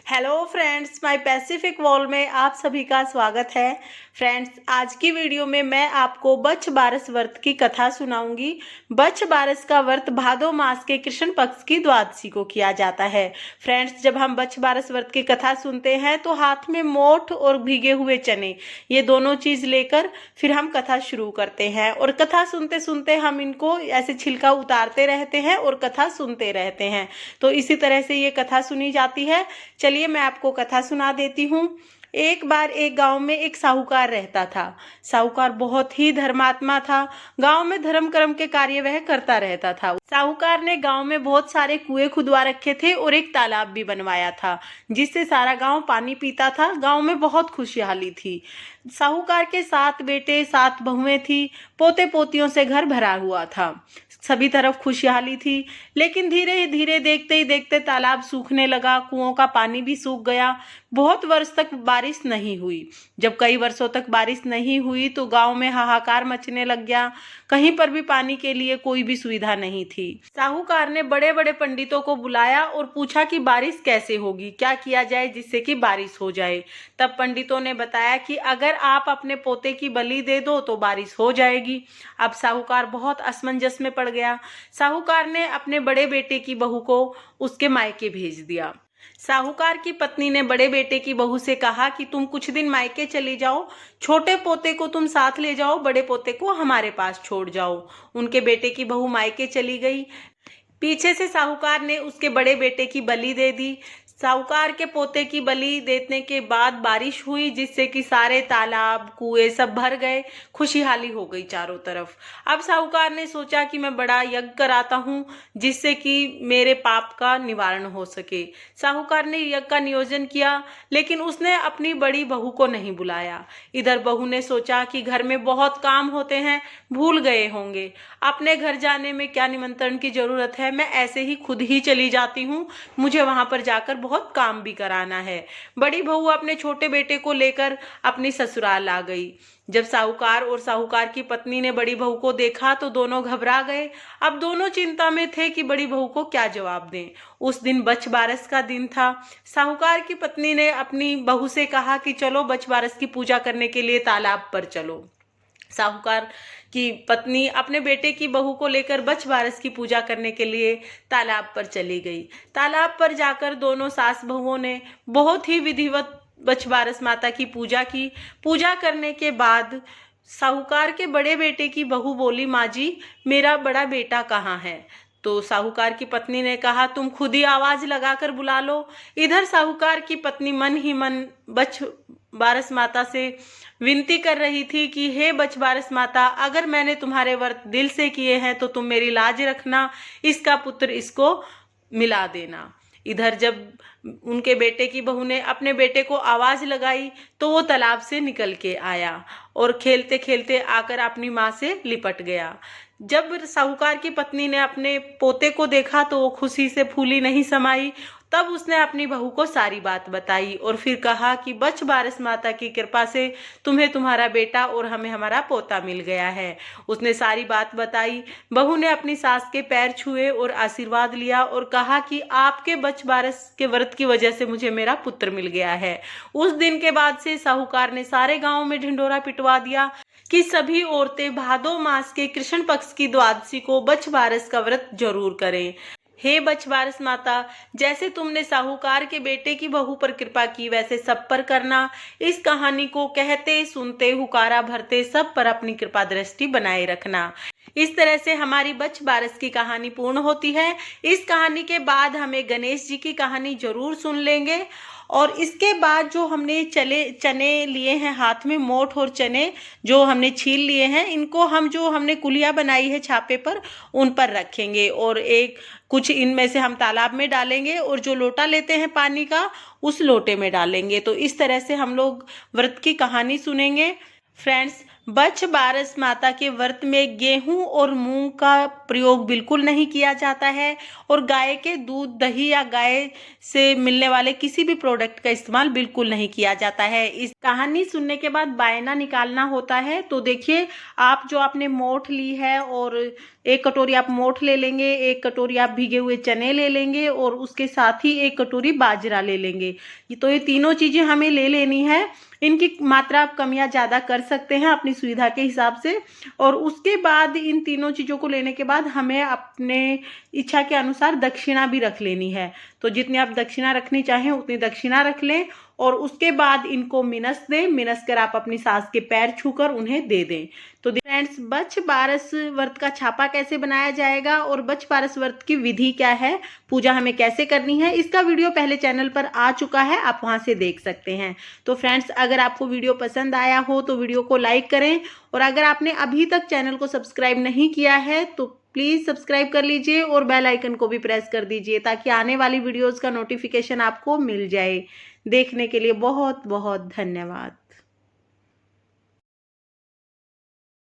Hello friends, my Pacific wall में आप सभी का स्वागत है। फ्रेंड्स, आज की वीडियो में मैं आपको बच्छ बारस व्रत की कथा सुनाऊंगी। बच्छ बारस का व्रत भादो मास के कृष्ण पक्ष की द्वादशी को किया जाता है। फ्रेंड्स, जब हम बच्छ बारस व्रत की कथा सुनते हैं तो हाथ में मोठ और भीगे हुए चने, ये दोनों चीज़ लेकर फिर हम कथा शुरू करते हैं और कथा सुनते सुनते हम इनको ऐसे छिलका उतारते रहते हैं और कथा सुनते रहते हैं। तो इसी तरह से ये कथा सुनी जाती है। चलिए मैं आपको कथा सुना देती हूँ। एक बार एक गांव में एक साहूकार रहता था। साहूकार बहुत ही धर्मात्मा था। गांव में धर्म कर्म के कार्य वह करता रहता था। साहूकार ने गांव में बहुत सारे कुएं खुदवा रखे थे और एक तालाब भी बनवाया था, जिससे सारा गांव पानी पीता था। गांव में बहुत खुशहाली थी। साहूकार के 7 बेटे 7 बहुएं थी। पोते पोतियों से घर भरा हुआ था। सभी तरफ खुशहाली थी। लेकिन धीरे धीरे देखते ही देखते तालाब सूखने लगा, कुओं का पानी भी सूख गया। बहुत वर्ष तक बारिश नहीं हुई। जब कई वर्षों तक बारिश नहीं हुई तो गांव में हाहाकार मचने लग गया। कहीं पर भी पानी के लिए कोई भी सुविधा नहीं थी। साहूकार ने बड़े बड़े पंडितों को बुलाया और पूछा कि बारिश कैसे होगी, क्या किया जाए जिससे कि बारिश हो जाए। तब पंडितों ने बताया कि अगर आप अपने पोते की बलि दे दो तो बारिश हो जाएगी। अब साहूकार बहुत असमंजस में पड़ गया। साहूकार ने अपने बड़े बेटे की बहू को उसके मायके भेज दिया। साहूकार की पत्नी ने बड़े बेटे की बहू से कहा कि तुम कुछ दिन मायके चली जाओ, छोटे पोते को तुम साथ ले जाओ, बड़े पोते को हमारे पास छोड़ जाओ। उनके बेटे की बहू मायके चली गई। पीछे से साहूकार ने उसके बड़े बेटे की बलि दे दी। साहूकार के पोते की बलि देने के बाद बारिश हुई, जिससे कि सारे तालाब कुएं सब भर गए। खुशहाली हो गई चारों तरफ। अब साहूकार ने सोचा कि मैं बड़ा यज्ञ कराता हूँ, जिससे कि मेरे पाप का निवारण हो सके। साहूकार ने यज्ञ का नियोजन किया, लेकिन उसने अपनी बड़ी बहू को नहीं बुलाया। इधर बहू ने सोचा कि घर में बहुत काम होते हैं, भूल गए होंगे, अपने घर जाने में क्या निमंत्रण की जरूरत है, मैं ऐसे ही खुद ही चली जाती हूँ, मुझे वहां पर जाकर बहुत काम भी कराना है। बड़ी बहू अपने छोटे बेटे को लेकर अपनी ससुराल आ गई। जब साहूकार और साहूकार की पत्नी ने बड़ी बहू को देखा तो दोनों घबरा गए। अब दोनों चिंता में थे कि बड़ी बहू को क्या जवाब दें। उस दिन बच्छ बारस का दिन था। साहूकार की पत्नी ने अपनी बहू से कहा कि चलो बच्छ बारस की पूजा करने के लिए तालाब पर चलो। साहूकार की पत्नी अपने बेटे की बहू को लेकर बच्छ बारस की पूजा करने के लिए तालाब पर चली गई। तालाब पर जाकर दोनों सास बहुओं ने बहुत ही विधिवत बच्छ बारस माता की पूजा की। पूजा करने के बाद साहूकार के बड़े बेटे की बहू बोली, माँ जी, मेरा बड़ा बेटा कहाँ है? तो साहूकार की पत्नी ने कहा, तुम खुद ही आवाज लगाकर बुला लो। इधर साहूकार की पत्नी मन ही मन बच्छ बारस माता से विनती कर रही थी कि हे बच्छ बारस माता, अगर मैंने तुम्हारे व्रत दिल से किए हैं तो तुम मेरी लाज रखना, इसका पुत्र इसको मिला देना। इधर जब उनके बेटे की बहू ने अपने बेटे को आवाज लगाई तो वो तालाब से निकल के आया और खेलते खेलते आकर अपनी माँ से लिपट गया। जब साहूकार की पत्नी ने अपने पोते को देखा तो वो खुशी से फूली नहीं समाई। तब उसने अपनी बहू को सारी बात बताई और फिर कहा कि बच्छ बारस माता की कृपा से तुम्हें तुम्हारा बेटा और हमें हमारा पोता मिल गया है। उसने सारी बात बताई। बहू ने अपनी सास के पैर छुए और आशीर्वाद लिया और कहा कि आपके बच्छ बारस के व्रत की वजह से मुझे मेरा पुत्र मिल गया है। उस दिन के बाद से साहूकार ने सारे गांव में ढिंढोरा पिटवा दिया कि सभी औरतें भादो मास के कृष्ण पक्ष की द्वादशी को बच्छ बारस का व्रत जरूर करें। हे बच्छ बारस माता, जैसे तुमने साहूकार के बेटे की बहू पर कृपा की वैसे सब पर करना। इस कहानी को कहते सुनते हुकारा भरते सब पर अपनी कृपा दृष्टि बनाए रखना। इस तरह से हमारी बच्छ बारस की कहानी पूर्ण होती है। इस कहानी के बाद हमें गणेश जी की कहानी जरूर सुन लेंगे। और इसके बाद जो हमने चने लिए हैं हाथ में, मोठ और चने जो हमने छील लिए हैं, इनको हम जो हमने कुलिया बनाई है छापे पर उन पर रखेंगे और एक कुछ इनमें से हम तालाब में डालेंगे और जो लोटा लेते हैं पानी का उस लोटे में डालेंगे। तो इस तरह से हम लोग व्रत की कहानी सुनेंगे। फ्रेंड्स, बच्छ बारस माता के व्रत में गेहूं और मूंग का प्रयोग बिल्कुल नहीं किया जाता है और गाय के दूध, दही या गाय से मिलने वाले किसी भी प्रोडक्ट का इस्तेमाल बिल्कुल नहीं किया जाता है। इस कहानी सुनने के बाद बायना निकालना होता है। तो देखिए, आप जो आपने मोठ ली है और 1 कटोरी आप मोठ ले लेंगे, 1 कटोरी आप भीगे हुए चने ले लेंगे और उसके साथ ही 1 कटोरी बाजरा ले लेंगे। तो ये तीनों चीजें हमें ले लेनी है। इनकी मात्रा आप कम या ज़्यादा कर सकते हैं अपनी सुविधा के हिसाब से। और उसके बाद इन तीनों चीज़ों को लेने के बाद हमें अपने इच्छा के अनुसार दक्षिणा भी रख लेनी है। तो जितनी आप दक्षिणा रखनी चाहें उतनी दक्षिणा रख लें और उसके बाद इनको मिनस दें। मिनस कर आप अपनी सास के पैर छूकर उन्हें दे दें। तो फ्रेंड्स, बच्छ बारस व्रत का छापा कैसे बनाया जाएगा और बच्छ बारस व्रत की विधि क्या है, पूजा हमें कैसे करनी है, इसका वीडियो पहले चैनल पर आ चुका है, आप वहां से देख सकते हैं। तो फ्रेंड्स, अगर आपको वीडियो पसंद आया हो तो वीडियो को लाइक करें और अगर आपने अभी तक चैनल को सब्सक्राइब नहीं किया है तो प्लीज़ सब्सक्राइब कर लीजिए और बेल आइकन को भी प्रेस कर दीजिए ताकि आने वाली वीडियोज़ का नोटिफिकेशन आपको मिल जाए। देखने के लिए बहुत बहुत धन्यवाद।